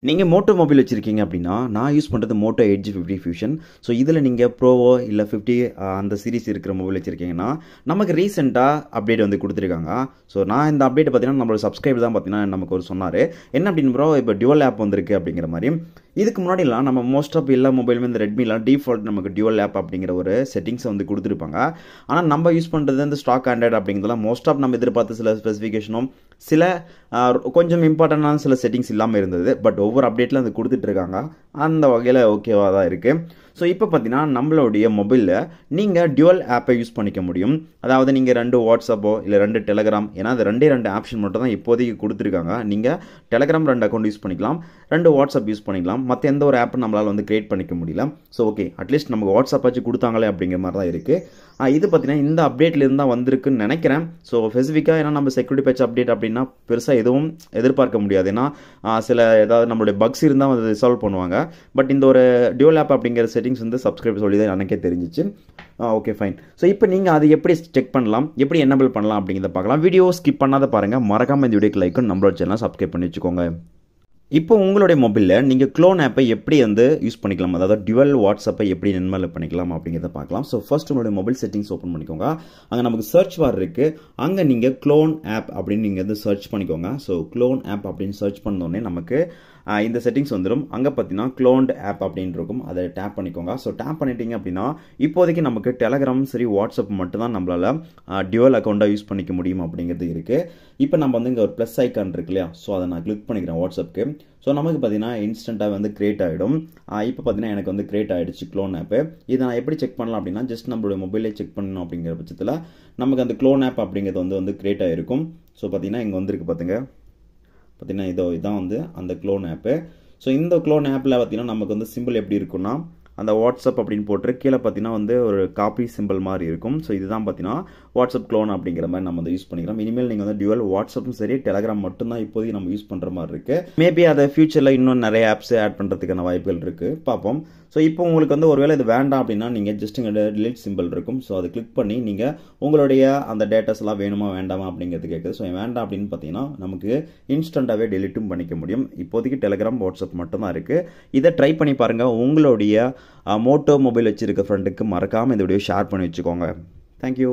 நீங்க Moto mobile வச்சிருக்கீங்க அப்படின்னா, நான் யூஸ் பண்றது மோட்டோ எட்ஜ் 50 ஃபியூஷன். ஸோ இதில நீங்க ப்ரோவோ இல்ல 50 அந்த சீரிஸ் இருக்கிற மொபைல் வச்சிருக்கீங்கன்னா, நமக்கு ரீசென்ட்டா அப்டேட் வந்து குடுத்துருக்காங்க. ஸோ நான் இந்த அப்டேட் பார்த்தீங்கன்னா, நம்மளோட சப்ஸ்கிரைபர் தான் பார்த்தீங்கன்னா, நமக்கு ஒரு சொன்னாரு. என்ன அப்படின்னு ப்ரோ இப்போ டுவல் ஆப் வந்திருக்கு அப்படிங்கிற மாரி. இதுக்கு முன்னாடிலாம் நம்ம மோஸ்ட் ஆஃப் எல்லா மொபைலுமே இந்த ரெட்மிலாம் டிஃபால்ட் நமக்கு டுவல் ஆப் அப்படிங்கிற ஒரு செட்டிங்ஸை வந்து குடுத்துருப்பாங்க. ஆனா நம்ம யூஸ் பண்றது இந்த ஸ்டாக் ஆண்ட்ராய்டு அப்படிங்கிறதுலாம் மோஸ்ட் ஆஃப் நம்ம எதிர்பார்த்த சில ஸ்பெசிஃபிகேஷனும் சில கொஞ்சம் இம்பார்ட்டன்டான சில செட்டிங்ஸ் இல்லாம இருந்தது. பட் ஒவ்வொரு அப்டேட்ல அது குடுத்துட்டு இருக்காங்க. அந்த வகையில ஓகேவா தான் இருக்கு. ஸோ இப்போ பார்த்தீங்கன்னா, நம்மளுடைய மொபைல்ல நீங்க டுவல் ஆப்பை யூஸ் பண்ணிக்க முடியும். அதாவது நீங்க 2 வாட்ஸ்அப்போ இல்ல 2 டெலகிராம் ஏன்னா அது 2 ஆப்ஷன் மட்டும் தான் இப்போதைக்கு குடுத்துருக்காங்க. நீங்க டெலகிராம் 2 அக்கவுண்ட் யூஸ் பண்ணிக்கலாம். 2 வாட்ஸ்அப் யூஸ் பண்ணிக்கலாம். மத்த எந்த ஒரு ஆப்பும் நம்மளால வந்து கிரியேட் பண்ணிக்க முடியல. ஸோ ஓகே அட்லீஸ்ட் நமக்கு வாட்ஸ்அப் ஆச்சு குடுத்தாங்களே அப்படிங்கிற மாதிரி தான் இருக்கு. இது பார்த்தீங்கன்னா இந்த அப்டேட்ல இருந்து தான் வந்திருக்குன்னு நினைக்கிறேன். ஸோ ஸ்பெசிஃபிக்கா ஏன்னா நம்ம செக்யூரிட்டி பேட்ச் அப்டேட் அப்படின்னா பெருசா எதுவும் எதிர்பார்க்க முடியாது. ஏன்னா சில ஏதாவது நம்மளுடைய பக்ஸ் இருந்தால் வந்து ரிசால்வ் பண்ணுவாங்க. பட் இந்த ஒரு டுவல் ஆப் அப்படிங்கிற செட்டிங்ஸ் வந்து சப்ஸ்கிரைபர் சொல்லி தான் எனக்கே தெரிஞ்சிச்சு. Okay fine. ஸோ இப்போ நீங்கள் அதை எப்படி செக் பண்ணலாம், எப்படி என்னபிள் பண்ணலாம் அப்படிங்கிறத பார்க்கலாம். வீடியோ ஸ்கிப் பண்ணாத பாருங்கள். மறக்காமல் இந்த வீடியோக்கு லைக்கும் நம்மளோட சேனலை சப்ஸ்கிரைப் பண்ணி வச்சுக்கோங்க. இப்போ உங்களுடைய மொபைலில் நீங்கள் க்ளோன் ஆப்பை எப்படி வந்து யூஸ் பண்ணிக்கலாம், அதாவது டுவல் வாட்ஸ்அப்பை எப்படி என்மல் பண்ணிக்கலாம் அப்படிங்கிறத பார்க்கலாம். ஸோ ஃபர்ஸ்ட் உங்களுடைய மொபைல் செட்டிங்ஸ் ஓப்பன் பண்ணிக்கோங்க. அங்கே நமக்கு சர்ச் பார் இருக்குது. அங்கே நீங்கள் க்ளோன் ஆப் அப்படின்னு நீங்கள் வந்து சர்ச் பண்ணிக்கோங்க. ஸோ க்ளோன் ஆப் அப்படின்னு சர்ச் பண்ணோடனே நமக்கு இந்த செட்டிங்ஸ் வந்துடும். அங்கே பார்த்தீங்கன்னா க்ளோன்ட் ஆப் அப்படின்னு இருக்கும். அதை டேப் பண்ணிக்கோங்க. ஸோ டேப் பண்ணிட்டீங்க அப்படின்னா இப்போதைக்கு நமக்கு டெலகிராம் சரி வாட்ஸ்அப் மட்டும் தான் நம்மளால டுவல் அக்கௌண்ட்டாக யூஸ் பண்ணிக்க முடியும் அப்படிங்கிறது இருக்குது. இப்போ நம்ம வந்து இங்கே ஒரு ப்ளஸ் ஐக்கான் இருக்கு இல்லையா, ஸோ அதை நான் கிளிக் பண்ணிக்கிறேன் வாட்ஸ்அப்புக்கு. ஸோ நமக்கு பார்த்தீங்கன்னா இன்ஸ்டண்ட்டாக வந்து கிரியேட் ஆகிடும். இப்போ பார்த்தீங்கன்னா எனக்கு வந்து கிரியேட் ஆகிடுச்சு க்ளோன் ஆப்பு. இதை நான் எப்படி செக் பண்ணலாம் அப்படின்னா, ஜஸ்ட் நம்மளுடைய மொபைலே செக் பண்ணணும் அப்படிங்கிற பட்சத்தில் நமக்கு அந்த க்ளோன் ஆப் அப்படிங்கிறது வந்து கிரியேட் ஆகிருக்கும். ஸோ பார்த்தீங்கன்னா இங்கே வந்துருக்கு பார்த்தீங்கன்னா இதான் வந்து அந்த க்ளோன் ஆப்பு. ஸோ இந்த க்ளோன் ஆப்பில் பார்த்தீங்கன்னா நமக்கு வந்து சிம்பிள் எப்படி இருக்குன்னா, அந்த வாட்ஸ்அப் அப்படின்னு போட்டு கீழே பார்த்தீங்கன்னா வந்து ஒரு காப்பி சிம்பிள் மாதிரி இருக்கும். ஸோ இதுதான் பார்த்தீங்கன்னா வாட்ஸ்அப் க்ளோன் அப்படிங்கிற மாதிரி நம்ம வந்து யூஸ் பண்ணிக்கிறோம். இனிமேல் நீங்கள் வந்து டுவல் வாட்ஸ்அப்பும் சரி டெலகிராம் மட்டும்தான் இப்போதைக்கு நம்ம யூஸ் பண்ணுற மாதிரி இருக்கு. மேபி அதை ஃபியூச்சரில் இன்னும் நிறைய ஆப்ஸ் ஆட் பண்ணுறதுக்கான வாய்ப்புகள் இருக்கு, பார்ப்போம். ஸோ இப்போ உங்களுக்கு வந்து ஒருவேளை இது வேண்டாம் அப்படின்னா நீங்கள் ஜஸ்ட் இங்கே டிலீட் சிம்பிள் இருக்கும். ஸோ அதை கிளிக் பண்ணி நீங்கள் உங்களுடைய அந்த டேட்டாஸ் எல்லாம் வேணுமா வேண்டாமா அப்படிங்கிறது கேட்குது. ஸோ வேண்டாம் அப்படின்னு பார்த்தீங்கன்னா நமக்கு இன்ஸ்டண்ட்டாகவே டெலிட்டும் பண்ணிக்க முடியும். இப்போதைக்கு டெலகிராம் வாட்ஸ்அப் மட்டும் தான் இருக்கு. இதை ட்ரை பண்ணி பாருங்க. உங்களுடைய மோட்டோ மொபைல் வச்சிருக்க ஃப்ரெண்டுக்கு மறக்காமல் இந்த வீடியோ ஷேர் பண்ணி வச்சுக்கோங்க. தேங்க்யூ.